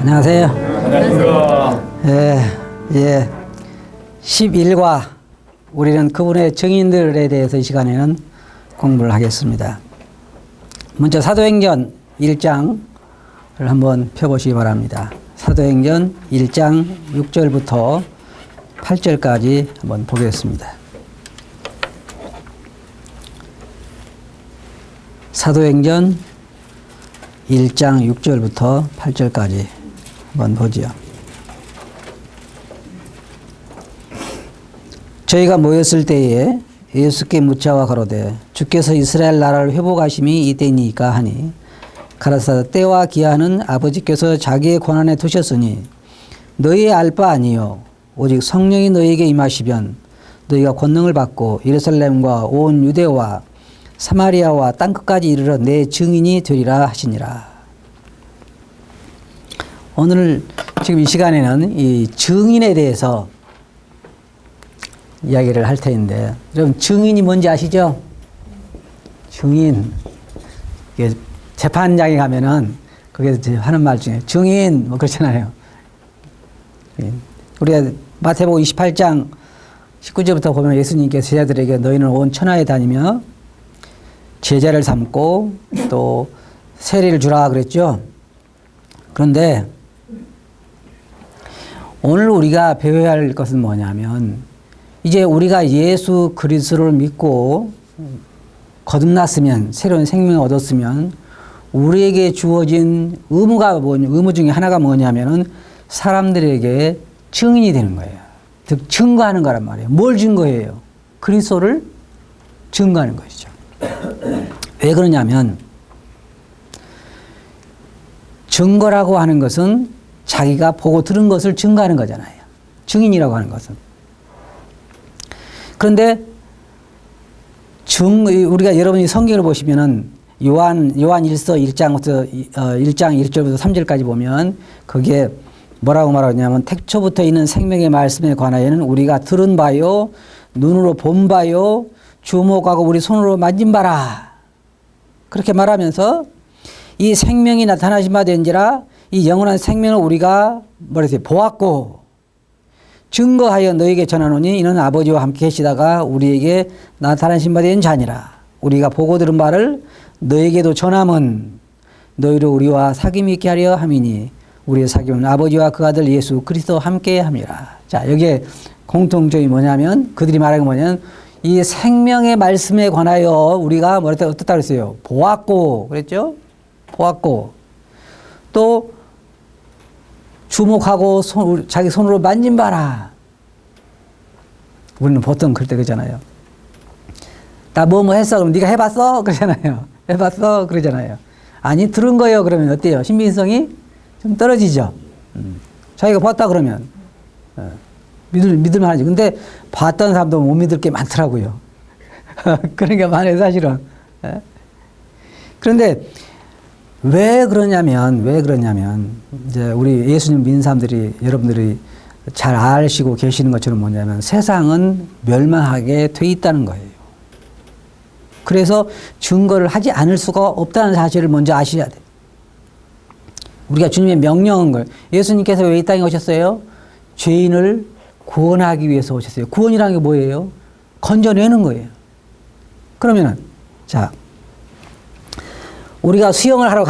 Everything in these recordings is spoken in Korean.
안녕하세요. 안녕하십니까. 예, 11과 우리는 그분의 증인들에 대해서 이 시간에는 공부를 하겠습니다. 먼저 사도행전 1장을 한번 펴보시기 바랍니다. 사도행전 1장 6절부터 8절까지 한번 보겠습니다. 사도행전 1장 6절부터 8절까지 한번 보지요. 저희가 모였을 때에 예수께 묻자와 가로되 주께서 이스라엘 나라를 회복하심이 이때니까 하니 가라사대 때와 기한은 아버지께서 자기의 권한에 두셨으니 너희의 알 바 아니요 오직 성령이 너희에게 임하시면 너희가 권능을 받고 예루살렘과 온 유대와 사마리아와 땅끝까지 이르러 내 증인이 되리라 하시니라. 오늘 지금 이 시간에는 이 증인에 대해서 이야기를 할 텐데, 여러분 증인이 뭔지 아시죠? 증인. 이게 재판장에 가면은 거기서 하는 말 중에 증인 뭐 그렇잖아요. 우리가 마태복음 28장 19절부터 보면 예수님께서 제자들에게 너희는 온 천하에 다니며 제자를 삼고 또 세례를 주라 그랬죠. 그런데 오늘 우리가 배워야 할 것은 뭐냐면, 이제 우리가 예수 그리스도를 믿고 거듭났으면, 새로운 생명을 얻었으면 우리에게 주어진 의무 중에 하나가 뭐냐면은 사람들에게 증인이 되는 거예요. 즉 증거하는 거란 말이에요. 뭘 증거해요? 그리스도를 증거하는 것이죠. 왜 그러냐면, 증거라고 하는 것은 자기가 보고 들은 것을 증거하는 거잖아요. 증인이라고 하는 것은. 그런데 우리가 여러분이 성경을 보시면은 요한 1장 1절부터 3절까지 보면 거기에 뭐라고 말하냐면, 태초부터 있는 생명의 말씀에 관하여는 우리가 들은 바요 눈으로 본 바요 주목하고 우리 손으로 만진 바라. 그렇게 말하면서 이 생명이 나타나신 바 된지라 이 영원한 생명을 우리가 보았고 증거하여 너에게 전하노니 이는 아버지와 함께 계시다가 우리에게 나타나신 바 된 자니라. 우리가 보고 들은 바를 너에게도 전함은 너희로 우리와 사귐이 있게 하려 함이니 우리의 사귐은 아버지와 그 아들 예수 그리스도 함께 함이라. 자, 여기에 공통점이 뭐냐면, 그들이 말하는 게 뭐냐면 이 생명의 말씀에 관하여 우리가 어떻다 그랬어요? 보았고 그랬죠? 보았고 또 주목하고 자기 손으로 만진 바라. 우리는 보통 그럴 때 그러잖아요. 나 뭐 했어? 그럼 네가 해봤어? 그러잖아요. 해봤어? 그러잖아요. 아니 들은 거예요. 그러면 어때요? 신빙성이 좀 떨어지죠. 자기가 봤다 그러면 믿을만 하지. 근데 봤던 사람도 못 믿을 게 많더라고요. 그런 게 많아요, 사실은. 그런데 왜 그러냐면, 이제 우리 예수님 믿는 사람들이, 여러분들이 잘 아시고 계시는 것처럼 뭐냐면, 세상은 멸망하게 돼 있다는 거예요. 그래서 증거를 하지 않을 수가 없다는 사실을 먼저 아셔야 돼요. 우리가 주님의 명령한 걸, 예수님께서 왜 이 땅에 오셨어요? 죄인을 구원하기 위해서 오셨어요. 구원이라는 게 뭐예요? 건져내는 거예요. 그러면은, 자, 우리가 수영을 하러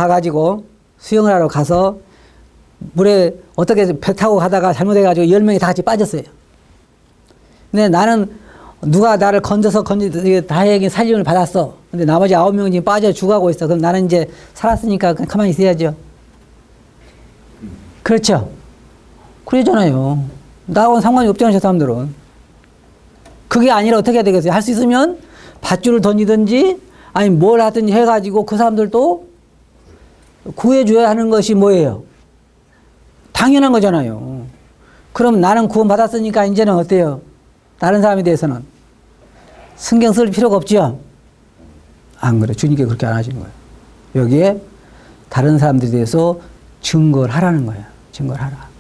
가서 물에 어떻게 배 타고 가다가 잘못해가지고 10명이 다 같이 빠졌어요. 근데 나는 누가 나를 건져서 다행히 살림을 받았어. 근데 나머지 9명이 지금 빠져 죽어가고 있어. 그럼 나는 이제 살았으니까 그냥 가만히 있어야죠. 그렇죠? 그러잖아요. 나하고는 상관이 없잖아요, 저 사람들은. 그게 아니라 어떻게 해야 되겠어요? 할 수 있으면 밧줄을 던지든지 아니 뭘 하든지 해가지고 그 사람들도 구해줘야 하는 것이 뭐예요? 당연한 거잖아요. 그럼 나는 구원 받았으니까 이제는 어때요? 다른 사람에 대해서는 신경 쓸 필요가 없죠? 안 그래. 주님께 그렇게 안 하시는 거예요. 여기에 다른 사람들에 대해서 증거를 하라는 거예요. 증거를 하라.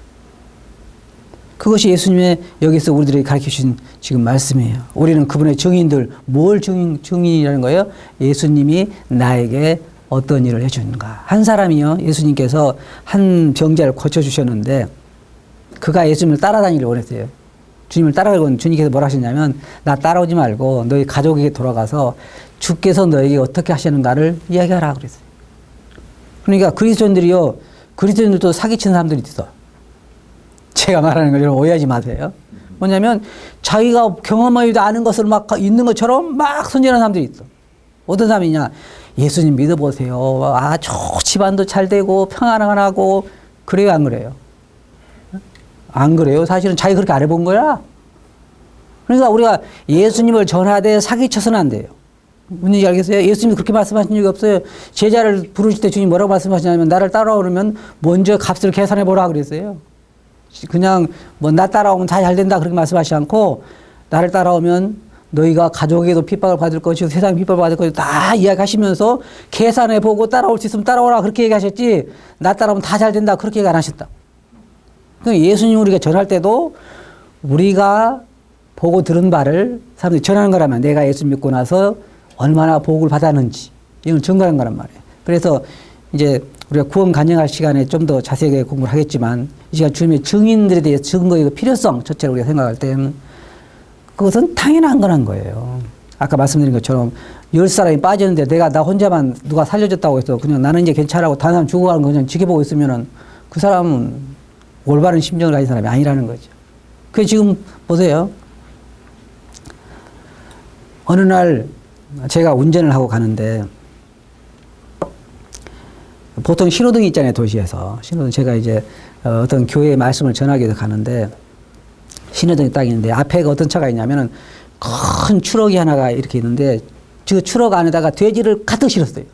그것이 예수님의 여기서 우리들에게 가르쳐주신 지금 말씀이에요. 우리는 그분의 증인들, 뭘 증인이라는 거예요? 예수님이 나에게 어떤 일을 해주는가. 한 사람이요, 예수님께서 한 병자를 고쳐주셨는데 그가 예수님을 따라다니기를 원했어요. 주님을 따라가고 주님께서 뭐라 하셨냐면 나 따라오지 말고 너희 가족에게 돌아가서 주께서 너에게 어떻게 하시는가를 이야기하라 그랬어요. 그러니까 그리스도인들도 사기치는 사람들이 있어. 제가 말하는 걸 여러분 오해하지 마세요. 뭐냐면 자기가 경험하지도 않은 것을 막 있는 것처럼 막 선전하는 사람들이 있어. 어떤 사람이냐? 예수님 믿어보세요. 집안도 잘 되고 평안하고 그래요, 안 그래요? 안 그래요? 사실은 자기 그렇게 안 해본 거야. 그러니까 우리가 예수님을 전하되 사기쳐서는 안 돼요. 무슨 얘기 알겠어요? 예수님이 그렇게 말씀하신 적이 없어요. 제자를 부르실 때 주님 뭐라고 말씀하시냐면 나를 따라오려면 먼저 값을 계산해 보라 그랬어요. 그냥 뭐 나 따라오면 다 잘 된다 그렇게 말씀하시지 않고 나를 따라오면 너희가 가족에게도 핍박을 받을 것이고 세상 핍박을 받을 것이고 다 이야기하시면서 계산해 보고 따라올 수 있으면 따라오라 그렇게 얘기하셨지 나 따라오면 다 잘 된다 그렇게 얘기 안 하셨다. 그러니까 예수님 우리가 전할 때도 우리가 보고 들은 바를 사람들이 전하는 거라면 내가 예수 믿고 나서 얼마나 복을 받았는지 이걸 증거하는 거란 말이에요. 그래서 이제 우리가 구원 간증할 시간에 좀 더 자세하게 공부를 하겠지만 이 시간 주님의 증인들에 대해서 증거의 필요성 첫째로 우리가 생각할 때는 그것은 당연한 거란 거예요. 아까 말씀드린 것처럼 10사람이 빠졌는데 나 혼자만 누가 살려줬다고 해서 그냥 나는 이제 괜찮아고 다른 사람 죽어가는 거 그냥 지켜보고 있으면은 그 사람은 올바른 심정을 가진 사람이 아니라는 거죠. 그 지금 보세요. 어느 날 제가 운전을 하고 가는데 보통 신호등이 있잖아요, 도시에서. 신호등 제가 이제 어떤 교회의 말씀을 전하기 위해서 가는데 신호등이 딱 있는데 앞에 어떤 차가 있냐면은 큰 추럭이 하나가 이렇게 있는데 그 추럭 안에다가 돼지를 가득 실었어요.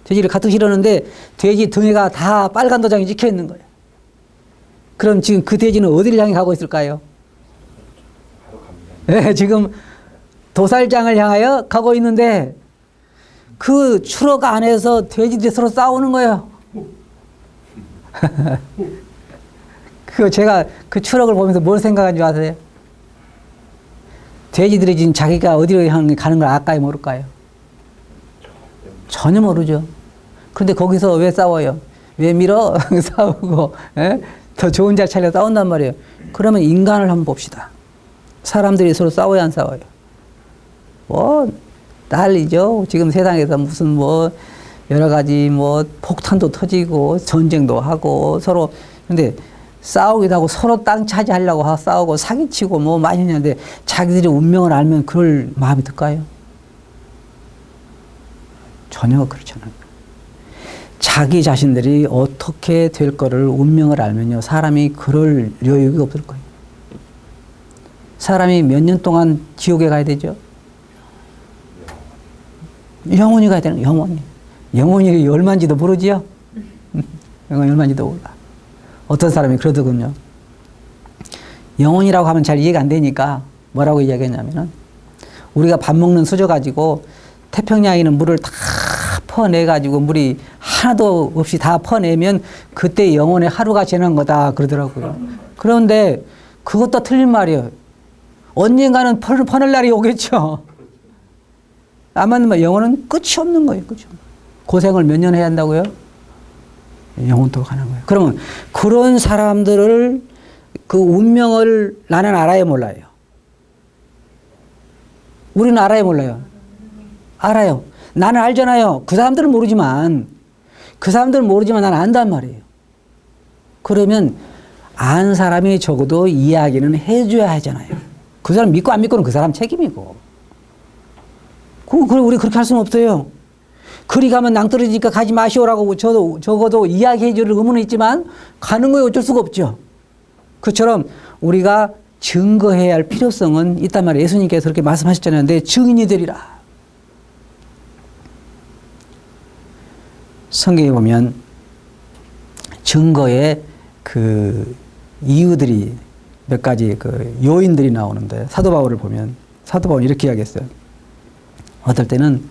돼지를 가득 실었는데 돼지 등에가 다 빨간 도장이 찍혀 있는 거예요. 그럼 지금 그 돼지는 어디를 향해 가고 있을까요? 네, 지금 도살장을 향하여 가고 있는데 그 추럭 안에서 돼지들이 서로 싸우는 거예요. 제가 그 추럭을 보면서 뭘 생각한 줄 아세요? 돼지들이 지금 자기가 어디로 향해 가는 걸 알까요, 모를까요? 전혀 모르죠. 그런데 거기서 왜 싸워요? 왜 밀어? 싸우고, 에? 더 좋은 자리 찾려 싸운단 말이에요. 그러면 인간을 한번 봅시다. 사람들이 서로 싸워요, 안 싸워요? 난리죠. 지금 세상에서 무슨 여러 가지 폭탄도 터지고 전쟁도 하고 서로 근데 싸우기도 하고 서로 땅 차지하려고 싸우고 사기치고 많이 했는데 자기들이 운명을 알면 그럴 마음이 들까요? 전혀 그렇지 않아요. 자기 자신들이 어떻게 될 거를 운명을 알면요. 사람이 그럴 여유가 없을 거예요. 사람이 몇 년 동안 지옥에 가야 되죠? 영원히 가야 되는 거예요. 영원히 얼마인지도 모르지요? 영원히 얼마인지도 몰라. 어떤 사람이 그러더군요. 영혼이라고 하면 잘 이해가 안 되니까 뭐라고 이야기했냐면은 우리가 밥 먹는 수저 가지고 태평양에 있는 물을 다 퍼내가지고 물이 하나도 없이 다 퍼내면 그때 영혼의 하루가 지난 거다 그러더라고요. 그런데 그것도 틀린 말이에요. 언젠가는 퍼낼 날이 오겠죠. 아마 영혼은 끝이 없는 거예요. 끝이 없는 거예요. 고생을 몇 년 해야 한다고요? 영혼도 가는 거예요. 그러면 그런 사람들을 그 운명을 나는 알아요, 몰라요? 우리는 알아요, 몰라요? 알아요. 나는 알잖아요. 그 사람들은 모르지만 나는 안단 말이에요. 그러면 안 사람이 적어도 이야기는 해줘야 하잖아요. 그 사람 믿고 안 믿고는 그 사람 책임이고. 우리 그렇게 할 수는 없어요. 그리 가면 낭떠러지니까 가지 마시오라고 적어도 이야기해 줄 의무는 있지만 가는 거에 어쩔 수가 없죠. 그처럼 우리가 증거해야 할 필요성은 있단 말이에요. 예수님께서 그렇게 말씀하셨잖아요. 내 증인이 되리라. 성경에 보면 증거의 그 이유들이 몇 가지 그 요인들이 나오는데 사도 바울을 보면 사도 바울은 이렇게 이야기했어요. 어떨 때는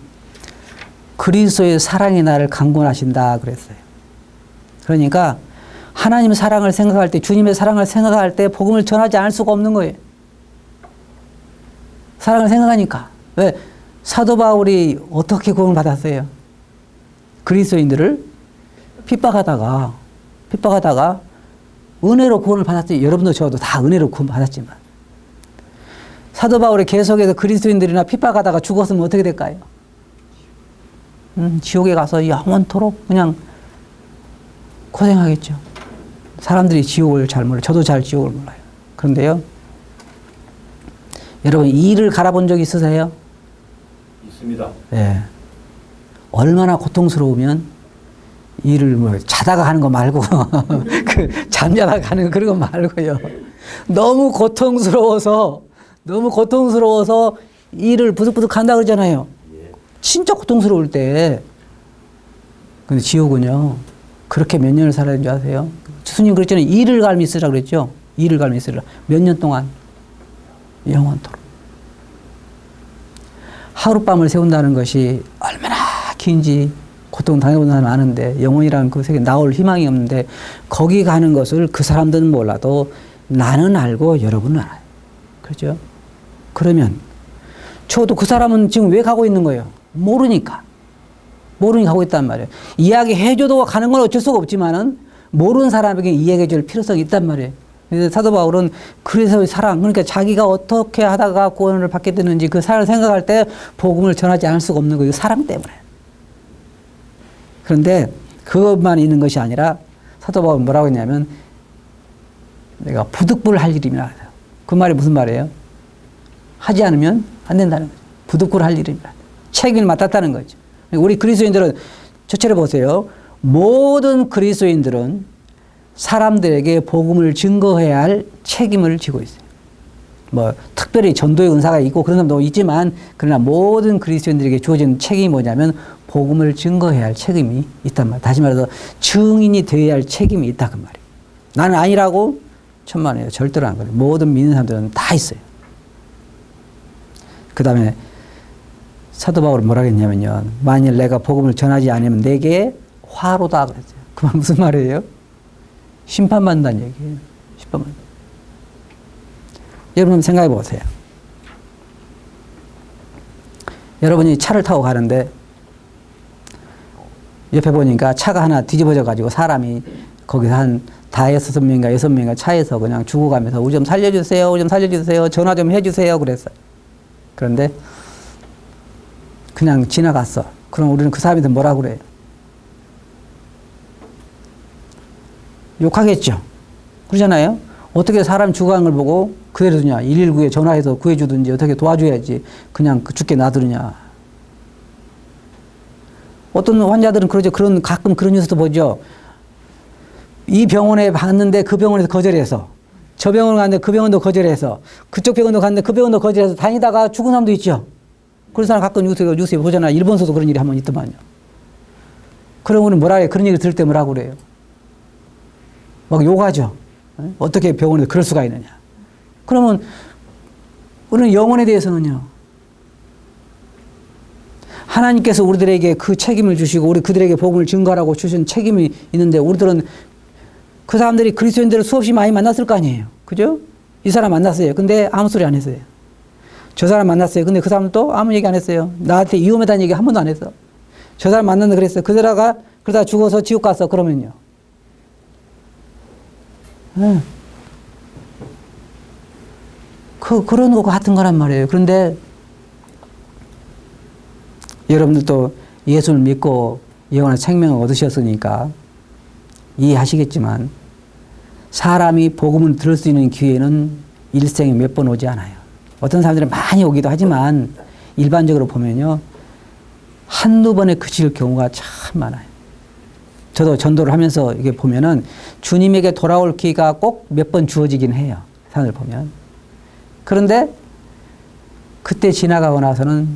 그리스도의 사랑이 나를 강권하신다 그랬어요. 그러니까 하나님의 사랑을 생각할 때 주님의 사랑을 생각할 때 복음을 전하지 않을 수가 없는 거예요. 사랑을 생각하니까. 왜? 사도 바울이 어떻게 구원을 받았어요? 그리스도인들을 핍박하다가 은혜로 구원을 받았지. 여러분도 저도 다 은혜로 구원 받았지만 사도 바울이 계속해서 그리스도인들이나 핍박하다가 죽었으면 어떻게 될까요? 지옥에 가서 영원토록 그냥 고생하겠죠. 사람들이 지옥을 잘 몰라요. 저도 잘 지옥을 몰라요. 그런데요, 여러분 이를 갈아본 적 있으세요? 있습니다. 예. 얼마나 고통스러우면 일을 뭐 자다가 하는 거 말고 그 잠자다가 하는 거 그런 거 말고요. 너무 고통스러워서 일을 부득부득 한다 그러잖아요. 진짜 고통스러울 때. 근데 지옥은요, 그렇게 몇 년을 살아야 되는 줄 아세요? 스님 그랬잖아요. 이를 갈미 쓰라 그랬죠. 이를 갈미 쓰라. 몇 년 동안 영원토록. 하룻밤을 세운다는 것이 얼마나 긴지 고통 당해본 사람 많은데, 영혼이라는 그 세계에 나올 희망이 없는데 거기 가는 것을 그 사람들은 몰라도 나는 알고 여러분은 알아요. 그렇죠? 그러면 저도 그 사람은 지금 왜 가고 있는 거예요? 모르니까 가고 있단 말이에요. 이야기해줘도 가는 건 어쩔 수가 없지만은 모르는 사람에게 이야기해줄 필요성이 있단 말이에요. 그래서 사도 바울은 그래서 사랑, 그러니까 자기가 어떻게 하다가 구원을 받게 되는지 그 사랑을 생각할 때 복음을 전하지 않을 수가 없는 거예요. 사랑 때문에. 그런데 그것만 있는 것이 아니라 사도 바울은 뭐라고 했냐면 내가 부득불 할 일이라. 그 말이 무슨 말이에요? 하지 않으면 안 된다는 거죠. 부득불 할 일입니다. 책임을 맡았다는 거죠. 우리 그리스도인들은 저처럼 보세요. 모든 그리스도인들은 사람들에게 복음을 증거해야 할 책임을 지고 있어요. 뭐 특별히 전도의 은사가 있고 그런 사람도 있지만, 그러나 모든 그리스도인들에게 주어진 책임이 뭐냐면 복음을 증거해야 할 책임이 있단 말이에요. 다시 말해서 증인이 되어야 할 책임이 있다 그 말이에요. 나는 아니라고 천만에요. 절대로 안 그래요. 모든 믿는 사람들은 다 있어요. 그 다음에 사도 바울은 뭐라고 했냐면요, 만일 내가 복음을 전하지 않으면 내게 화로다 그랬어요. 그 말 무슨 말이에요? 심판받는다는 얘기예요. 심판받는다. 여러분 생각해 보세요. 여러분이 차를 타고 가는데 옆에 보니까 차가 하나 뒤집어져 가지고 사람이 거기서 한 5명인가 6명인가 차에서 그냥 죽어가면서 우리 좀 살려주세요, 우리 좀 살려주세요, 전화 좀 해주세요 그랬어요. 그런데 그냥 지나갔어. 그럼 우리는 그 사람한테 뭐라고 그래요? 욕하겠죠. 그러잖아요. 어떻게 사람 죽어가는 걸 보고 그대로 두냐. 119에 전화해서 구해주든지 어떻게 도와줘야지 그냥 죽게 놔두느냐. 어떤 환자들은 그러죠. 가끔 그런 뉴스도 보죠. 이 병원에 갔는데 그 병원에서 거절해서, 저 병원 갔는데 그 병원도 거절해서, 그쪽 병원도 갔는데 그 병원도 거절해서 다니다가 죽은 사람도 있죠. 그런 사람 가끔 뉴스에 보잖아. 일본서도 그런 일이 한 번 있더만요. 그럼 우리는 뭐라 해요? 그런 얘기 들을 때 뭐라고 그래요? 막 욕하죠. 어떻게 병원에서 그럴 수가 있느냐. 그러면 우리는 영혼에 대해서는요, 하나님께서 우리들에게 그 책임을 주시고 우리 그들에게 복음을 증거하라고 주신 책임이 있는데, 우리들은 그 사람들이 그리스도인들을 수없이 많이 만났을 거 아니에요. 그죠? 이 사람 만났어요. 근데 아무 소리 안 했어요. 저 사람 만났어요. 근데 그 사람은 또 아무 얘기 안 했어요. 나한테 위험하다는 얘기 한 번도 안 했어. 저 사람 만났는데 그랬어요. 그러다가 죽어서 지옥 갔어. 그러면요. 그런 거 같은 거란 말이에요. 그런데 여러분들도 예수를 믿고 영원한 생명을 얻으셨으니까 이해하시겠지만, 사람이 복음을 들을 수 있는 기회는 일생에 몇 번 오지 않아요. 어떤 사람들은 많이 오기도 하지만 일반적으로 보면요, 한두 번에 그칠 경우가 참 많아요. 저도 전도를 하면서 이게 보면은 주님에게 돌아올 기회가 꼭 몇 번 주어지긴 해요. 사람들 보면. 그런데 그때 지나가고 나서는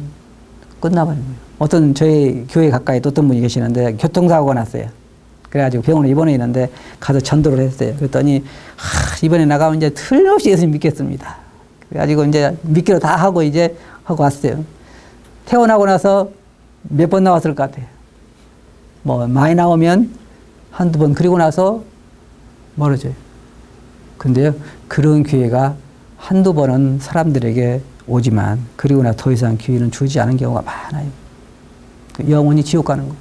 끝나버린 거예요. 어떤 저희 교회 가까이 또 어떤 분이 계시는데 교통사고가 났어요. 그래가지고 병원에 입원해 있는데 가서 전도를 했어요. 그랬더니 이번에 나가면 이제 틀림없이 예수님 믿겠습니다. 그래가지고 이제 믿기로 다 하고 이제 하고 왔어요. 퇴원하고 나서 몇 번 나왔을 것 같아요. 뭐 많이 나오면 한두 번, 그리고 나서 멀어져요. 근데요, 그런 기회가 한두 번은 사람들에게 오지만 그리고 나서 더 이상 기회는 주지 않은 경우가 많아요. 영원히 지옥 가는 거.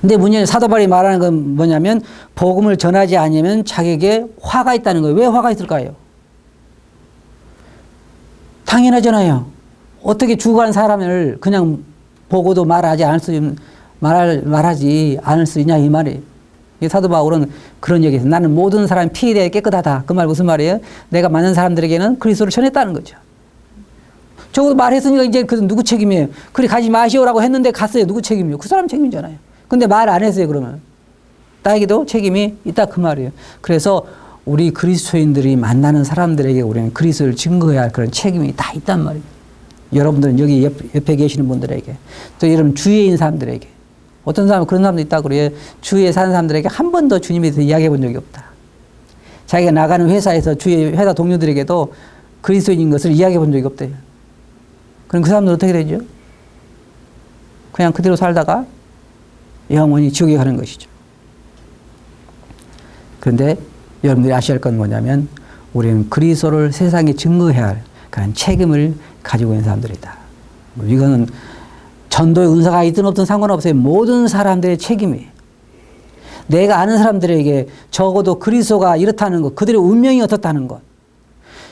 근데 문제는 사도 바울이 말하는 건 뭐냐면 복음을 전하지 않으면 자기에게 화가 있다는 거예요. 왜 화가 있을까요? 당연하잖아요. 어떻게 죽어간 사람을 그냥 보고도 말하지 않을 수 있냐 이 말이에요. 사도 바울은 그런 얘기에서 나는 모든 사람이 피에 대해 깨끗하다. 그 말 무슨 말이에요? 내가 많은 사람들에게는 그리스도를 전했다는 거죠. 적어도 말했으니까 이제 그 누구 책임이에요? 그리 가지 마시오라고 했는데 갔어요. 누구 책임이에요? 그 사람 책임이잖아요. 근데 말 안 했어요. 그러면 나에게도 책임이 있다 그 말이에요. 그래서 우리 그리스도인들이 만나는 사람들에게 우리는 그리스도를 증거해야 할 그런 책임이 다 있단 말이에요. 여러분들은 여기 옆에 계시는 분들에게 또 여러분 주위에 있는 사람들에게 어떤 사람은 그런 사람도 있다고 그래요. 주위에 사는 사람들에게 한 번도 주님에 대해서 이야기해 본 적이 없다. 자기가 나가는 회사에서 주위의 회사 동료들에게도 그리스도인인 것을 이야기해 본 적이 없대요. 그럼 그 사람들은 어떻게 되죠? 그냥 그대로 살다가 영원히 지옥에 가는 것이죠. 그런데 여러분들이 아셔야 할 건 뭐냐면 우리는 그리스도를 세상에 증거해야 할 그런 책임을 가지고 있는 사람들이다. 이거는 전도의 은사가 있든 없든 상관없어요. 모든 사람들의 책임이에요. 내가 아는 사람들에게 적어도 그리스도가 이렇다는 것, 그들의 운명이 어떻다는 것,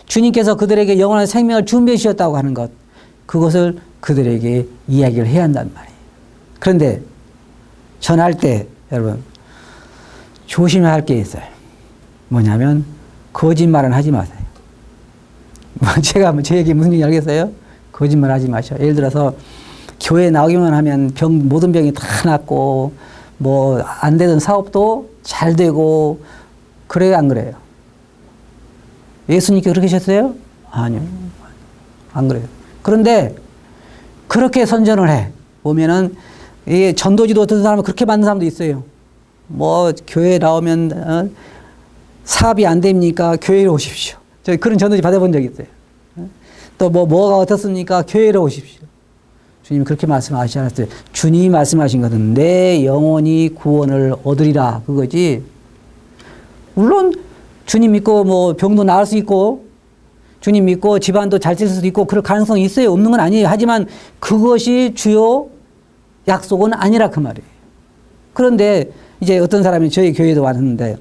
주님께서 그들에게 영원한 생명을 준비해 주셨다고 하는 것, 그것을 그들에게 이야기를 해야 한단 말이에요. 그런데 전할 때 여러분 조심해야 할 게 있어요. 뭐냐면 거짓말은 하지 마세요. 제가 제 얘기 무슨 얘기 알겠어요? 거짓말 하지 마셔. 예를 들어서 교회 나오기만 하면 모든 병이 다 낫고 뭐 안 되던 사업도 잘 되고 그래요 안 그래요? 예수님께 그렇게 하셨어요? 아니요. 안 그래요. 그런데 그렇게 선전을 해. 보면은 이게 전도지도 어떤 사람은 그렇게 받는 사람도 있어요. 뭐 교회 나오면 사업이 안 됩니까? 교회로 오십시오. 저 그런 전도지 받아본 적이 있어요. 또 뭐가 어떻습니까? 교회로 오십시오. 주님이 그렇게 말씀하셨어요. 주님이 말씀하신 것은 내 영혼이 구원을 얻으리라 그거지. 물론 주님 믿고 뭐 병도 나을 수 있고 주님 믿고 집안도 잘 될 수도 있고 그럴 가능성이 있어요. 없는 건 아니에요. 하지만 그것이 주요 약속은 아니라 그 말이에요. 그런데 이제 어떤 사람이 저희 교회도 왔는데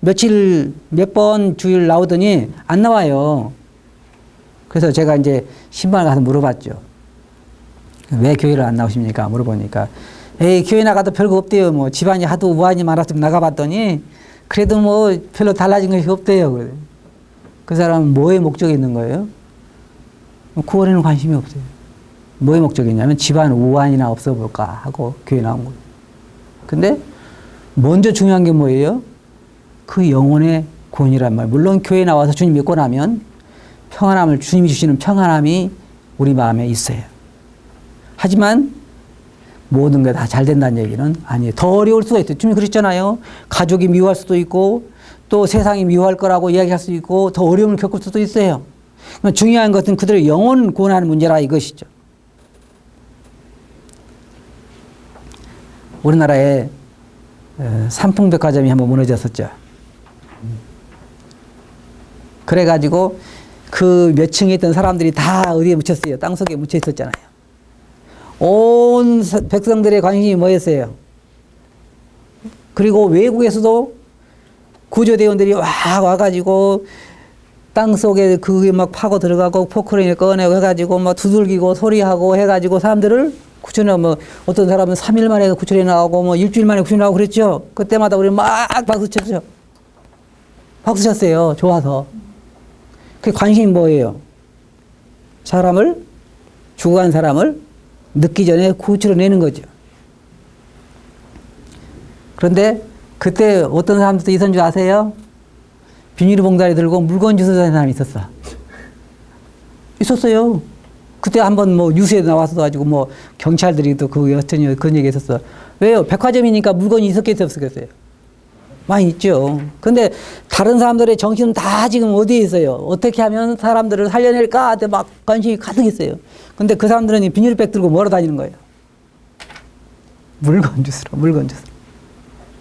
몇 번 주일 나오더니 안 나와요. 그래서 제가 이제 신방을 가서 물어봤죠. 왜 교회를 안 나오십니까? 물어보니까 에이 교회 나가도 별거 없대요. 뭐 집안이 하도 우환이 많았으면 나가봤더니 그래도 뭐 별로 달라진 것이 없대요. 그 사람은 뭐에 목적이 있는 거예요? 구원에는 관심이 없어요. 뭐에 목적이 있냐면 집안 우환이나 없어볼까 하고 교회 나온 거예요. 근데 먼저 중요한 게 뭐예요? 그 영혼의 구원이란 말. 물론 교회 나와서 주님 믿고 나면 평안함을 주님이 주시는 평안함이 우리 마음에 있어요. 하지만 모든 게 다 잘 된다는 얘기는 아니에요. 더 어려울 수가 있어요. 주님이 그랬잖아요. 가족이 미워할 수도 있고 또 세상이 미워할 거라고 이야기할 수도 있고 더 어려움을 겪을 수도 있어요. 중요한 것은 그들의 영혼 구원하는 문제라 이것이죠. 우리나라에 삼풍백화점이 한번 무너졌었죠. 그래가지고 그 몇 층에 있던 사람들이 다 어디에 묻혔어요? 땅속에 묻혀 있었잖아요. 온 백성들의 관심이 뭐였어요? 그리고 외국에서도 구조대원들이 와가지고 땅속에 그게 막 파고 들어가고 포크레인을 꺼내고 해가지고 막 두들기고 소리하고 해가지고 사람들을 구출해, 뭐 어떤 사람은 3일 만에 구출해 나오고 뭐 일주일 만에 구출해 나오고 그랬죠. 그때마다 우리 막 박수 쳤죠. 박수 쳤어요. 좋아서. 그 관심이 뭐예요? 사람을, 죽어간 사람을 늦기 전에 구출해내는 거죠. 그런데 그때 어떤 사람들도 있었는 줄 아세요? 비닐봉다리 들고 물건 주워 다니는 사람이 있었어. 있었어요. 그때 한번 뭐 뉴스에 나와서 가지고 뭐 경찰들이 또 그 여튼 그런 얘기 했었어. 왜요? 백화점이니까 물건이 있었겠어요, 없었겠어요? 많이 있죠. 근데 다른 사람들의 정신은 다 지금 어디에 있어요? 어떻게 하면 사람들을 살려낼까? 한테 막 관심이 가득 있어요. 근데 그 사람들은 비닐백 들고 뭐로 다니는 거예요? 물건 주스러, 물건 주스러.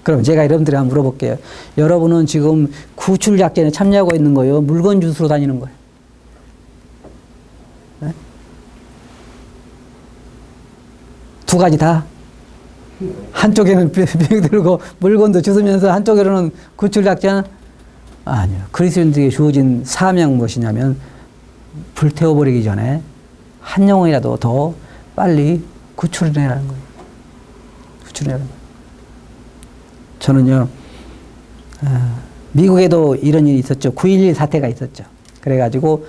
그럼 제가 여러분들이 한번 물어볼게요. 여러분은 지금 구출 작전에 참여하고 있는 거예요? 물건 주스러 다니는 거예요? 네? 두 가지 다? 한쪽에는 병 들고 물건도 주스면서 한쪽으로는 구출 작전? 아니요. 그리스도인들에게 주어진 사명 무엇이냐면 불태워버리기 전에 한 영혼이라도 더 빨리 구출해내라는 거예요. 구출해내라는 거예요. 저는요, 미국에도 이런 일이 있었죠. 9.11 사태가 있었죠. 그래가지고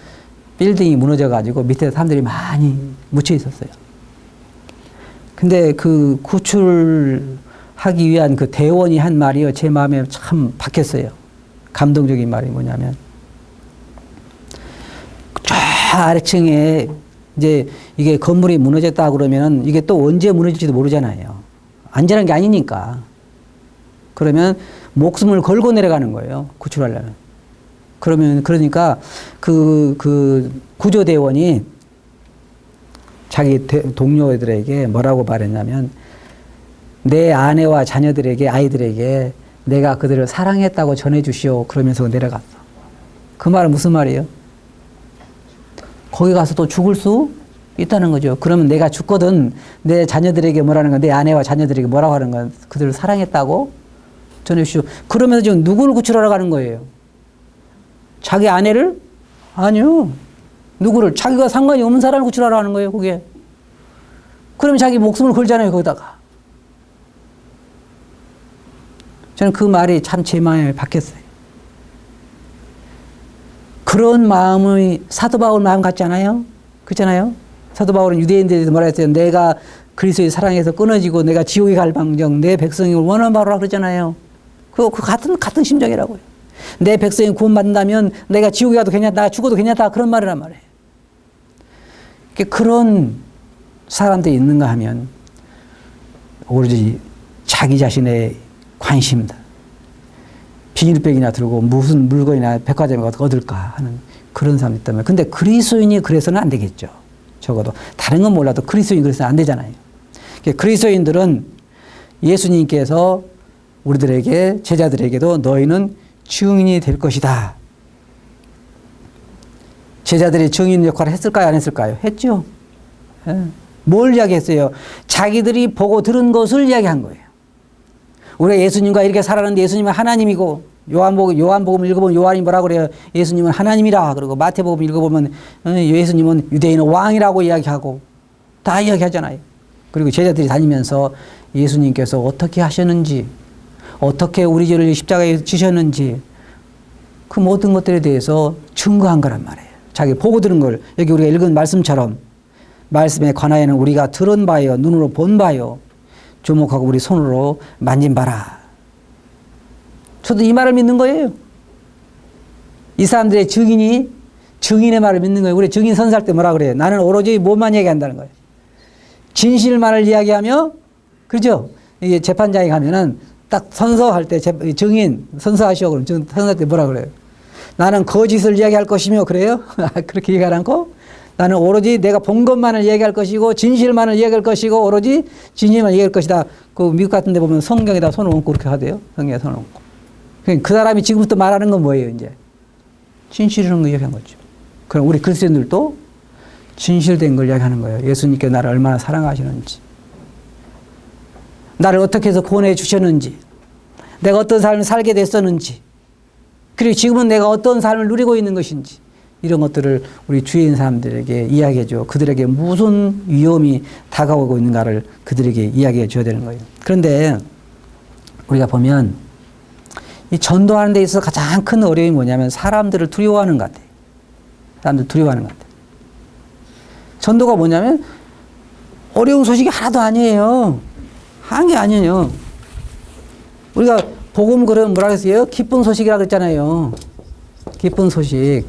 빌딩이 무너져가지고 밑에 사람들이 많이 묻혀 있었어요. 근데 그 구출하기 위한 그 대원이 한 말이요. 제 마음에 참 박혔어요. 감동적인 말이 뭐냐면, 저 아래층에 이제 이게 건물이 무너졌다 그러면은 이게 또 언제 무너질지도 모르잖아요. 안전한 게 아니니까. 그러면 목숨을 걸고 내려가는 거예요. 구출하려면. 그러니까 그 구조대원이 자기 동료들에게 뭐라고 말했냐면, 내 아내와 자녀들에게, 아이들에게 내가 그들을 사랑했다고 전해주시오. 그러면서 내려갔어. 그 말은 무슨 말이에요? 거기 가서 또 죽을 수 있다는 거죠. 그러면 내가 죽거든 내 자녀들에게 뭐라는 건, 내 아내와 자녀들에게 뭐라고 하는 건, 그들을 사랑했다고 전해주시오. 그러면서 지금 누구를 구출하러 가는 거예요? 자기 아내를? 아니요. 누구를? 자기가 상관이 없는 사람을 구출하러 가는 거예요, 그게. 그러면 자기 목숨을 걸잖아요, 거기다가. 저는 그 말이 참 제 마음에 박혔어요. 그런 마음이 사도 바울 마음 같지 않아요? 그렇잖아요? 사도 바울은 유대인들에게 뭐라 했어요? 내가 그리스도의 사랑에서 끊어지고 내가 지옥에 갈 방정 내 백성을 원한 바로라 그러잖아요. 그 같은 심정이라고요. 내 백성이 구원받는다면 내가 지옥에 가도 괜찮다, 죽어도 괜찮다, 그런 말이란 말이에요. 그런 사람들이 있는가 하면 오로지 자기 자신의 관심다. 비닐백이나 들고 무슨 물건이나 백화점에 가서 얻을까 하는 그런 사람이 있다면. 근데 그리스도인이 그래서는 안 되겠죠. 적어도. 다른 건 몰라도 그리스도인이 그래서는 안 되잖아요. 그리스도인들은 예수님께서 우리들에게, 제자들에게도 너희는 증인이 될 것이다. 제자들이 증인 역할을 했을까요? 안 했을까요? 했죠. 예. 뭘 이야기했어요? 자기들이 보고 들은 것을 이야기한 거예요. 우리가 예수님과 이렇게 살았는데 예수님은 하나님이고, 요한복음 읽어보면 요한이 뭐라고 그래요? 예수님은 하나님이라. 그리고 마태복음 읽어보면 예수님은 유대인의 왕이라고 이야기하고 다 이야기하잖아요. 그리고 제자들이 다니면서 예수님께서 어떻게 하셨는지, 어떻게 우리 죄를 십자가에 지셨는지 그 모든 것들에 대해서 증거한 거란 말이에요. 자기 보고 들은 걸, 여기 우리가 읽은 말씀처럼 말씀에 관하여는 우리가 들은 바요, 눈으로 본 바요, 주목하고 우리 손으로 만진 바라. 저도 이 말을 믿는 거예요. 이 사람들의 증인의 말을 믿는 거예요. 우리 증인 선사할 때 뭐라 그래요? 나는 오로지 뭐만 얘기한다는 거예요. 진실만을 이야기하며, 그렇죠? 이게 재판장에 가면은 딱 선서할 때 증인 선서하시오. 그럼 선서할 때 뭐라 그래요? 나는 거짓을 이야기할 것이며, 그래요? 그렇게 얘기하지 않고 나는 오로지 내가 본 것만을 얘기할 것이고 진실만을 얘기할 것이고 오로지 진실만 얘기할 것이다. 그 미국 같은 데 보면 성경에다 손을 얹고 그렇게 하대요. 성경에 손을 얹고. 그 사람이 지금부터 말하는 건 뭐예요, 이제? 진실이라는 걸 이야기한 거죠. 그럼 우리 그리스도인들도 진실된 걸 이야기하는 거예요. 예수님께 나를 얼마나 사랑하시는지, 나를 어떻게 해서 구원해 주셨는지, 내가 어떤 삶을 살게 됐었는지, 그리고 지금은 내가 어떤 삶을 누리고 있는 것인지, 이런 것들을 우리 주위에 있는 사람들에게 이야기해줘. 그들에게 무슨 위험이 다가오고 있는가를 그들에게 이야기해 줘야 되는 거예요. 그런데 우리가 보면 이 전도하는 데 있어서 가장 큰 어려움이 뭐냐면 사람들을 두려워하는 것 같아요. 사람들 두려워하는 것 같아요. 전도가 뭐냐면 어려운 소식이 하나도 아니에요. 한 게 아니에요. 우리가 복음 그러면 뭐라 했어요? 기쁜 소식이라고 그랬잖아요. 기쁜 소식.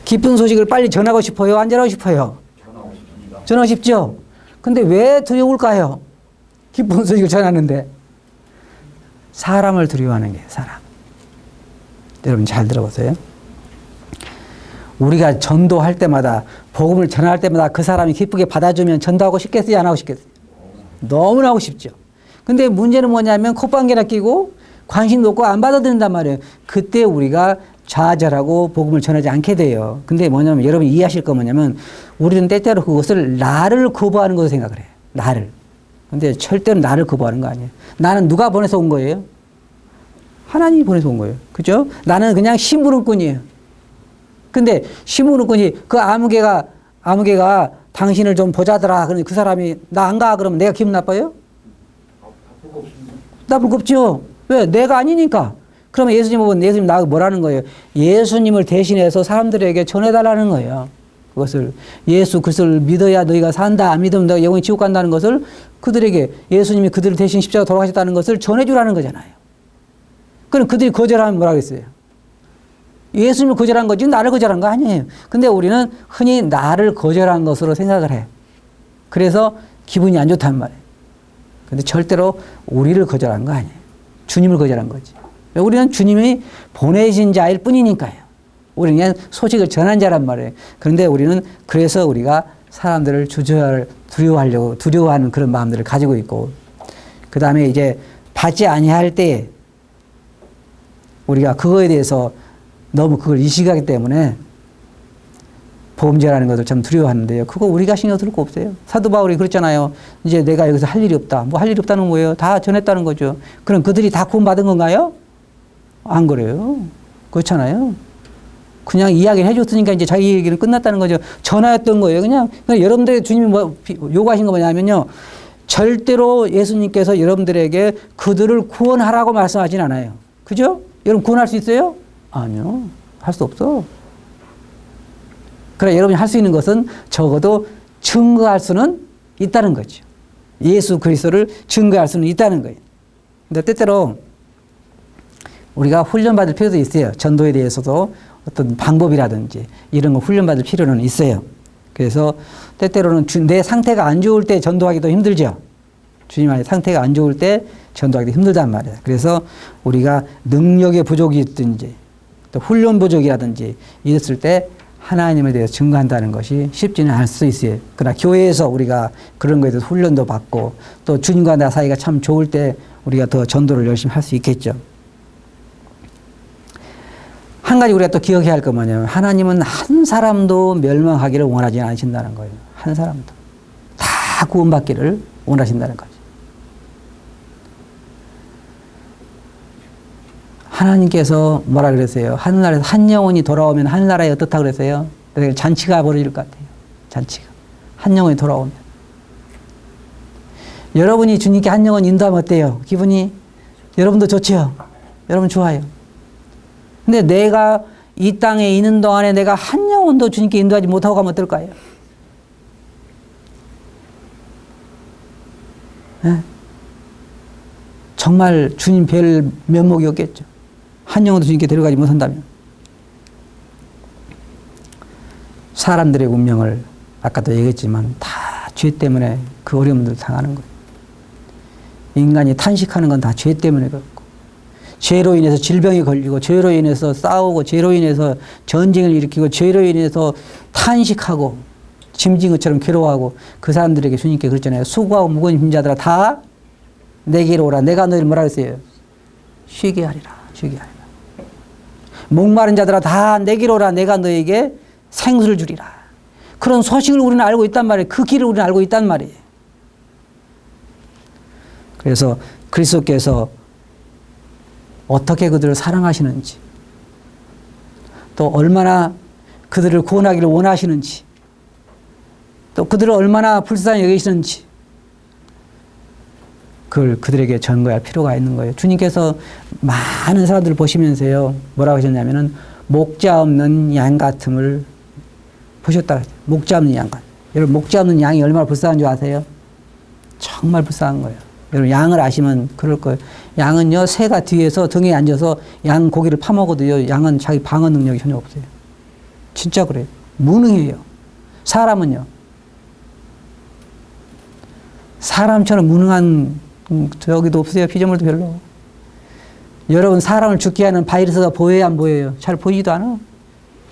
기쁜 소식을 빨리 전하고 싶어요? 안 전하고 싶어요? 전하고 싶습니다. 전하고 싶죠? 근데 왜 두려울까요? 기쁜 소식을 전하는데. 사람을 두려워하는 게 사람. 여러분 잘 들어보세요. 우리가 전도할 때마다, 복음을 전할 때마다 그 사람이 기쁘게 받아주면 전도하고 싶겠어요? 안 하고 싶겠어요? 너무나 하고 싶죠. 근데 문제는 뭐냐면 콧방귀나 끼고 관심도 없고 안 받아들인단 말이에요. 그때 우리가 좌절하고 복음을 전하지 않게 돼요. 근데 뭐냐면 여러분이 이해하실 거 뭐냐면 우리는 때때로 그것을 나를 거부하는 것으로 생각을 해요. 나를. 근데 절대로 나를 거부하는 거 아니에요. 나는 누가 보내서 온 거예요? 하나님이 보내서 온 거예요. 그죠? 나는 그냥 심부름꾼이에요. 근데 심부름꾼이 그 아무개가 당신을 좀 보자더라. 그러니 그 사람이 나 안 가. 그러면 내가 기분 나빠요? 나쁠 거 없죠. 왜? 내가 아니니까. 그러면 예수님 보면 예수님 나하고 뭐라는 거예요? 예수님을 대신해서 사람들에게 전해달라는 거예요. 그것을 예수 그리스도를 믿어야 너희가 산다. 안 믿으면 너희가 영원히 지옥 간다는 것을 그들에게 예수님이 그들을 대신 십자가 돌아가셨다는 것을 전해주라는 거잖아요. 그럼 그들이 거절하면 뭐라 그랬어요? 예수님을 거절한 거지 나를 거절한 거 아니에요. 근데 우리는 흔히 나를 거절한 것으로 생각을 해. 그래서 기분이 안 좋단 말이에요. 근데 절대로 우리를 거절한 거 아니에요. 주님을 거절한 거지. 우리는 주님이 보내신 자일 뿐이니까요. 우리는 그냥 소식을 전한 자란 말이에요. 그런데 우리는 그래서 우리가 사람들을 두려워하는 그런 마음들을 가지고 있고, 그 다음에 이제 받지 아니할 때 우리가 그거에 대해서 너무 그걸 인식하기 때문에 보험제라는 것을 참 두려워하는데요. 그거 우리가 신경 쓸 거 없어요. 사도 바울이 그랬잖아요. 이제 내가 여기서 할 일이 없다. 뭐 할 일이 없다는 거예요. 다 전했다는 거죠. 그럼 그들이 다 구원받은 건가요? 안 그래요. 그렇잖아요. 그냥 이야기를 해줬으니까 이제 자기 얘기는 끝났다는 거죠. 전하였던 거예요. 그냥 여러분들의 주님이 뭐 요구하신 거 뭐냐면요. 절대로 예수님께서 여러분들에게 그들을 구원하라고 말씀하진 않아요. 그죠? 여러분 구원할 수 있어요? 아니요. 할 수 없어. 그래 여러분이 할 수 있는 것은 적어도 증거할 수는 있다는 거죠. 예수 그리스도를 증거할 수는 있다는 거예요. 근데 때때로 우리가 훈련받을 필요도 있어요. 전도에 대해서도 어떤 방법이라든지 이런 거 훈련받을 필요는 있어요. 그래서 때때로는 내 상태가 안 좋을 때 전도하기도 힘들죠. 주님 안에 상태가 안 좋을 때 전도하기도 힘들단 말이에요. 그래서 우리가 능력의 부족이 있든지 또 훈련 부족이라든지 이랬을 때 하나님에 대해서 증거한다는 것이 쉽지는 않을 수 있어요. 그러나 교회에서 우리가 그런 거에 대해서 훈련도 받고 또 주님과 나 사이가 참 좋을 때 우리가 더 전도를 열심히 할 수 있겠죠. 한 가지 우리가 또 기억해야 할 건 뭐냐면 하나님은 한 사람도 멸망하기를 원하지 않으신다는 거예요. 한 사람도. 다 구원받기를 원하신다는 거죠. 하나님께서 뭐라 그랬어요? 하늘나라에서 한 영혼이 돌아오면 하늘나라에 어떻다고 그랬어요? 잔치가 벌어질 것 같아요. 잔치가. 한 영혼이 돌아오면. 여러분이 주님께 한 영혼 인도하면 어때요? 기분이? 여러분도 좋죠? 여러분 좋아요. 근데 내가 이 땅에 있는 동안에 내가 한 영혼도 주님께 인도하지 못하고 가면 어떨까요? 네? 정말 주님 별 면목이 없겠죠. 한 영혼도 주님께 데려가지 못한다면. 사람들의 운명을 아까도 얘기했지만 다 죄 때문에 그 어려움들 당하는 거예요. 인간이 탄식하는 건 다 죄 때문에 그렇고 죄로 인해서 질병이 걸리고 죄로 인해서 싸우고 죄로 인해서 전쟁을 일으키고 죄로 인해서 탄식하고 짐진 것처럼 괴로워하고 그 사람들에게 주님께 그랬잖아요. 수고하고 무거운 짐 자들아 다 내게로 오라. 내가 너희를 뭐라 그랬어요? 쉬게 하리라. 쉬게 하리라. 목마른 자들아 다 내게로 오라. 내가 너에게 생수를 주리라. 그런 소식을 우리는 알고 있단 말이에요. 그 길을 우리는 알고 있단 말이에요. 그래서 그리스도께서 어떻게 그들을 사랑하시는지 또 얼마나 그들을 구원하기를 원하시는지 또 그들을 얼마나 불쌍히 여기시는지 그걸 그들에게 전거할 필요가 있는 거예요. 주님께서 많은 사람들을 보시면서요. 뭐라고 하셨냐면은 목자 없는 양 같음을 보셨다. 목자 없는 양 같음. 여러분 목자 없는 양이 얼마나 불쌍한 줄 아세요? 정말 불쌍한 거예요. 여러분 양을 아시면 그럴 거예요. 양은요 새가 뒤에서 등에 앉아서 양 고기를 파먹어도요 양은 자기 방어 능력이 전혀 없어요. 진짜 그래요. 무능해요. 사람은요 사람처럼 무능한 저기도 없어요. 피조물도 별로. 여러분 사람을 죽게 하는 바이러스가 보여요 안 보여요? 잘 보이지도 않아.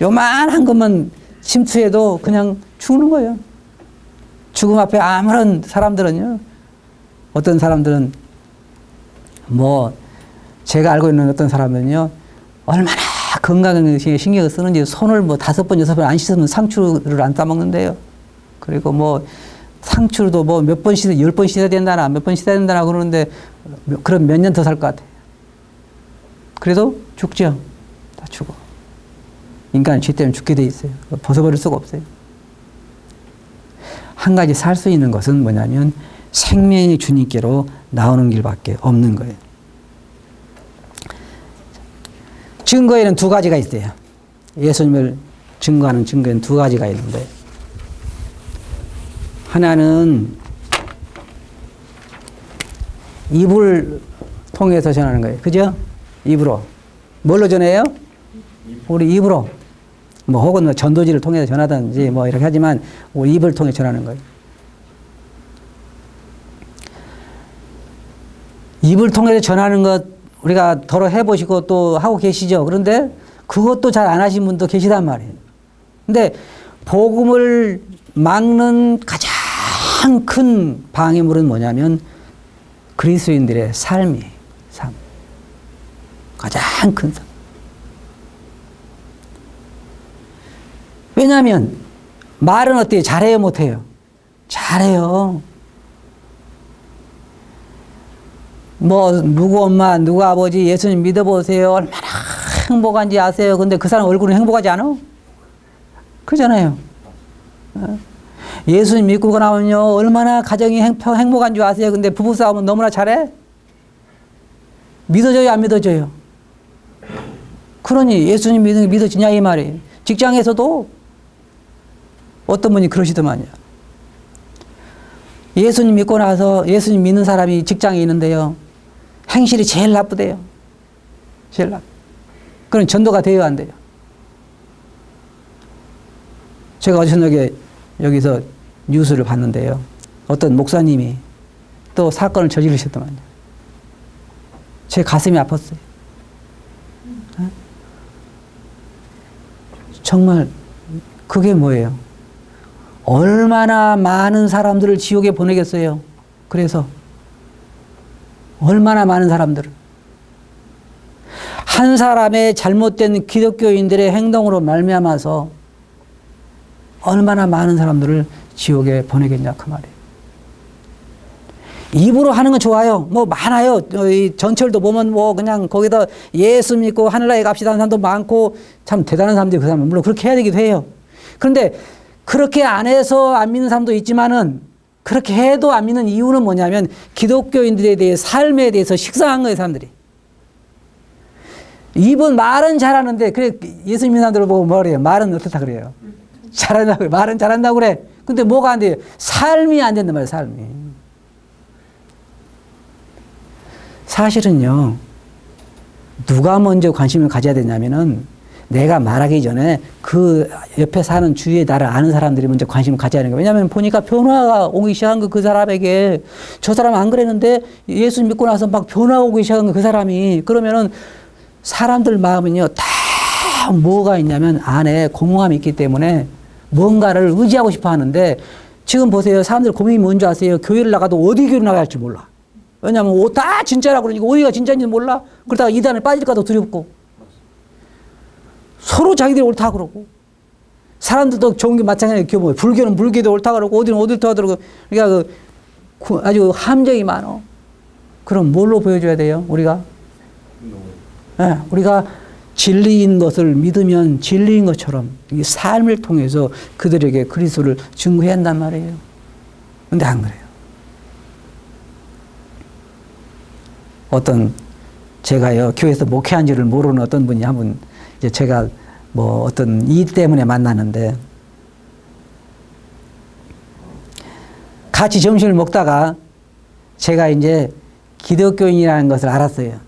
요만한 것만 침투해도 그냥 죽는 거예요. 죽음 앞에 아무런 사람들은요. 어떤 사람들은 뭐 제가 알고 있는 어떤 사람은요. 얼마나 건강에 신경을 쓰는지 손을 뭐 5번 6번 안 씻으면 상추를 안 따먹는데요. 그리고 뭐 상추도 뭐 몇 번 씻어, 10번 씻어야 된다나, 몇 번 씻어야 된다나 그러는데, 그럼 몇 년 더 살 것 같아. 그래도 죽죠. 다 죽어. 인간은 죄 때문에 죽게 돼 있어요. 벗어버릴 수가 없어요. 한 가지 살 수 있는 것은 뭐냐면, 생명이 주님께로 나오는 길밖에 없는 거예요. 증거에는 두 가지가 있어요. 예수님을 증거하는 증거에는 두 가지가 있는데, 하나는 입을 통해서 전하는 거예요. 그죠? 입으로. 뭘로 전해요? 우리 입으로. 뭐 혹은 뭐 전도지를 통해서 전하든지 뭐 이렇게 하지만 우리 입을 통해 전하는 거예요. 입을 통해서 전하는 것 우리가 더러 해보시고 또 하고 계시죠. 그런데 그것도 잘 안 하신 분도 계시단 말이에요. 근데 복음을 막는 가장 큰 방해물은 뭐냐면 그리스도인들의 삶이에요. 삶. 가장 큰 삶. 왜냐하면 말은 어때요? 잘해요? 못해요? 잘해요. 뭐 누구 엄마, 누구 아버지 예수님 믿어보세요. 얼마나 행복한지 아세요? 근데 그 사람 얼굴은 행복하지 않아? 그러잖아요. 예수님 믿고 나오면요 얼마나 가정이 행복한 줄 아세요? 근데 부부싸움은 너무나 잘해? 믿어져요? 안 믿어져요? 그러니 예수님 믿어지냐 이 말이에요. 직장에서도 어떤 분이 그러시더만요. 예수님 믿고 나서 예수님 믿는 사람이 직장에 있는데요. 행실이 제일 나쁘대요. 제일 나쁘. 그럼 전도가 돼요, 안 돼요? 제가 어제 저녁에 여기서 뉴스를 봤는데요. 어떤 목사님이 또 사건을 저지르셨더만요. 제 가슴이 아팠어요. 정말 그게 뭐예요? 얼마나 많은 사람들을 지옥에 보내겠어요. 그래서 얼마나 많은 사람들을. 한 사람의 잘못된 기독교인들의 행동으로 말미암아서 얼마나 많은 사람들을 지옥에 보내겠냐 그 말이에요. 입으로 하는 건 좋아요. 뭐 많아요. 이 전철도 보면 뭐 그냥 거기다 예수 믿고 하늘나라에 갑시다 하는 사람도 많고 참 대단한 사람들이 그 사람 물론 그렇게 해야 되기도 해요. 그런데 그렇게 안 해서 안 믿는 사람도 있지만은 그렇게 해도 안 믿는 이유는 뭐냐면 기독교인들에 대해 삶에 대해서 식상한 거예요, 사람들이. 입은 말은 잘하는데 그래 예수 믿는 사람들을 보고 뭐래요? 말은 어떻다 그래요? 잘한다고 말은 잘한다고 그래. 근데 뭐가 안 돼요? 삶이 안 된단 말이에요, 삶이. 사실은요, 누가 먼저 관심을 가져야 되냐면은 내가 말하기 전에 그 옆에 사는 주위에 나를 아는 사람들이 먼저 관심을 가져야 하는 거예요. 왜냐하면 보니까 변화가 오기 시작한 거 그 사람에게 저 사람 안 그랬는데 예수 믿고 나서 막 변화가 오기 시작한 거 그 사람이 그러면은 사람들 마음은요 다 뭐가 있냐면 안에 공허함이 있기 때문에 뭔가를 의지하고 싶어 하는데 지금 보세요. 사람들 고민이 뭔지 아세요? 교회를 나가도 어디 교회를 나가야 할지 몰라. 왜냐하면 다 진짜라고 그러니까 어디가 진짜인지 몰라. 그러다가 이단에 빠질까 더 두렵고 서로 자기들이 옳다 그러고 사람들도 종교 마찬가지로 뭐 불교는 불교도 옳다 그러고 어디는 어디도 하더라고. 그러니까 아주 함정이 많어. 그럼 뭘로 보여줘야 돼요? 우리가 네, 우리가 진리인 것을 믿으면 진리인 것처럼 이 삶을 통해서 그들에게 그리스도를 증거해야 한단 말이에요. 근데 안 그래요. 어떤 제가요 교회에서 목회한 줄을 모르는 어떤 분이 한 분 이제 제가 뭐 어떤 일 때문에 만나는데 같이 점심을 먹다가 제가 이제 기독교인이라는 것을 알았어요.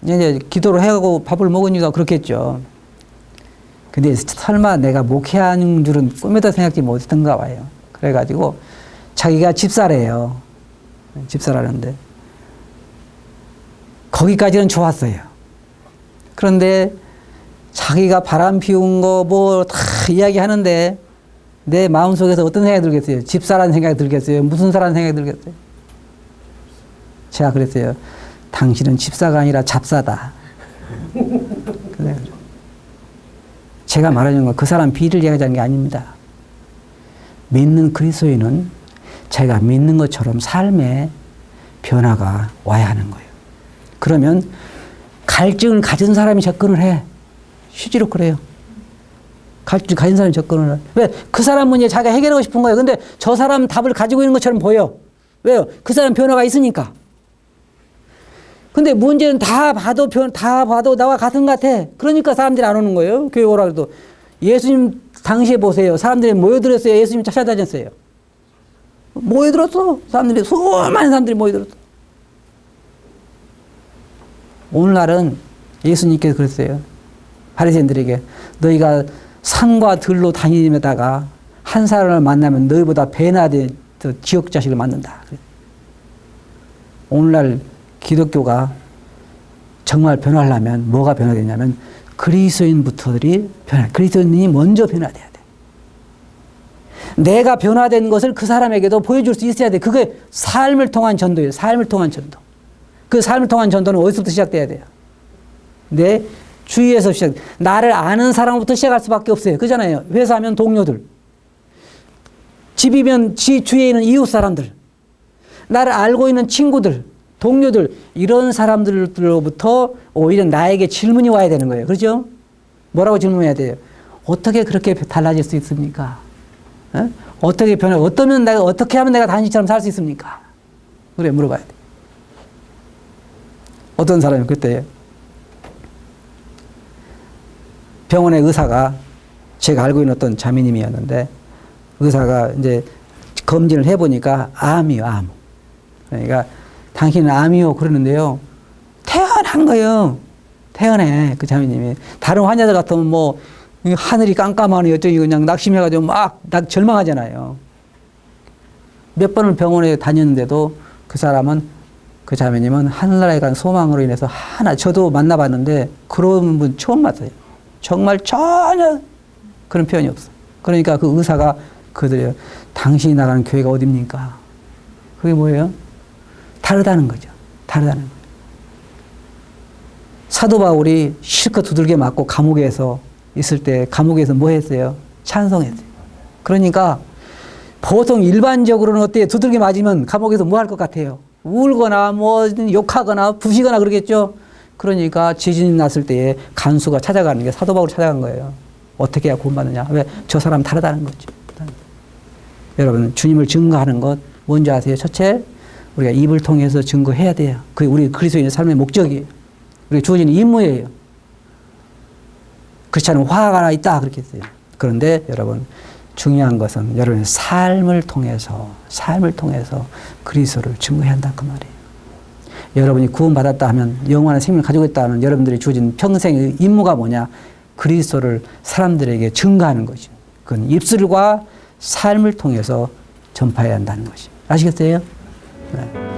이제 기도를 해가고 밥을 먹으니까 그렇겠죠. 근데 설마 내가 목회한 줄은 꿈에도 생각지 못했던가 봐요. 그래가지고 자기가 집사래요. 집사라는데 거기까지는 좋았어요. 그런데 자기가 바람 피운 거 뭐 다 이야기하는데 내 마음속에서 어떤 생각이 들겠어요? 집사라는 생각이 들겠어요? 무슨 사라는 생각이 들겠어요? 제가 그랬어요. 당신은 집사가 아니라 잡사다. 그래요. 제가 말하는 건 그 사람 비리를 얘기하자는 게 아닙니다. 믿는 그리스도인은 자기가 믿는 것처럼 삶에 변화가 와야 하는 거예요. 그러면 갈증을 가진 사람이 접근을 해. 실제로 그래요. 갈증 가진 사람이 접근을 해. 왜? 그 사람은 이제 자기가 해결하고 싶은 거예요. 근데 저 사람은 답을 가지고 있는 것처럼 보여. 왜요? 그 사람 변화가 있으니까. 근데 문제는 다 봐도 나와 같은 것 같아. 그러니까 사람들이 안 오는 거예요. 교회 오라 해도. 예수님 당시에 보세요. 사람들이 모여들었어요. 예수님 찾아다녔어요. 모여들었어. 사람들이, 수많은 사람들이 모여들었어. 오늘날은 예수님께서 그랬어요. 바리새인들에게 너희가 산과 들로 다니면다가 한 사람을 만나면 너희보다 배나 된 지역 자식을 만든다. 오늘날 기독교가 정말 변화하려면 뭐가 변화되냐면 그리스도인부터들이 그리스도인이 먼저 변화돼야 돼. 내가 변화된 것을 그 사람에게도 보여줄 수 있어야 돼. 그게 삶을 통한 전도예요. 삶을 통한 전도. 그 삶을 통한 전도는 어디서부터 시작돼야 돼요? 내 주위에서 나를 아는 사람부터 시작할 수밖에 없어요. 그잖아요. 회사하면 동료들. 집이면 지 주위에 있는 이웃 사람들. 나를 알고 있는 친구들, 동료들, 이런 사람들로부터 오히려 나에게 질문이 와야 되는 거예요. 그렇죠? 뭐라고 질문해야 돼요? 어떻게 그렇게 달라질 수 있습니까? 에? 어떻게 어떻게 하면 내가 당신처럼 살 수 있습니까? 그래, 물어봐야 돼. 어떤 사람이 그때 병원의 의사가 제가 알고 있는 어떤 자매님이었는데 의사가 이제 검진을 해보니까 암이요, 암. 그러니까 당신은 암이요 그러는데요. 태어난 거예요. 태어내 그 자매님이. 다른 환자들 같으면 뭐 하늘이 깜깜하니 어쩌니 그냥 낙심해가지고 막 절망하잖아요. 몇 번을 병원에 다녔는데도 그 사람은 그 자매님은 하늘나라에 간 소망으로 인해서 저도 만나봤는데 그런 분 처음 봤어요. 정말 전혀 그런 표현이 없어. 그러니까 그 의사가 그들이요. 당신이 나가는 교회가 어딥니까? 그게 뭐예요? 다르다는 거죠. 다르다는 거예요. 사도 바울이 실컷 두들겨 맞고 감옥에서 있을 때 감옥에서 뭐 했어요? 찬송했어요. 그러니까 보통 일반적으로는 어때요? 두들겨 맞으면 감옥에서 뭐 할 것 같아요? 울거나 뭐 욕하거나 부시거나 그러겠죠. 그러니까 지진이 났을 때에 간수가 찾아가는 게 사도 바울이 찾아간 거예요. 어떻게 해야 구원받느냐? 왜? 저 사람 다르다는 거죠. 여러분 주님을 증거하는 것 뭔지 아세요? 첫째, 우리가 입을 통해서 증거해야 돼요. 그게 우리 그리스도인의 삶의 목적이에요. 우리가 주어진 임무예요. 그렇지 않으면 화가 있다 그렇게 했어요. 그런데 여러분 중요한 것은 여러분의 삶을 통해서 그리스도를 증거해야 한다 그 말이에요. 여러분이 구원받았다 하면 영원한 생명을 가지고 있다 하면 여러분들이 주어진 평생의 임무가 뭐냐? 그리스도를 사람들에게 증거하는 것이죠. 그건 입술과 삶을 통해서 전파해야 한다는 것이. 아시겠어요? 네.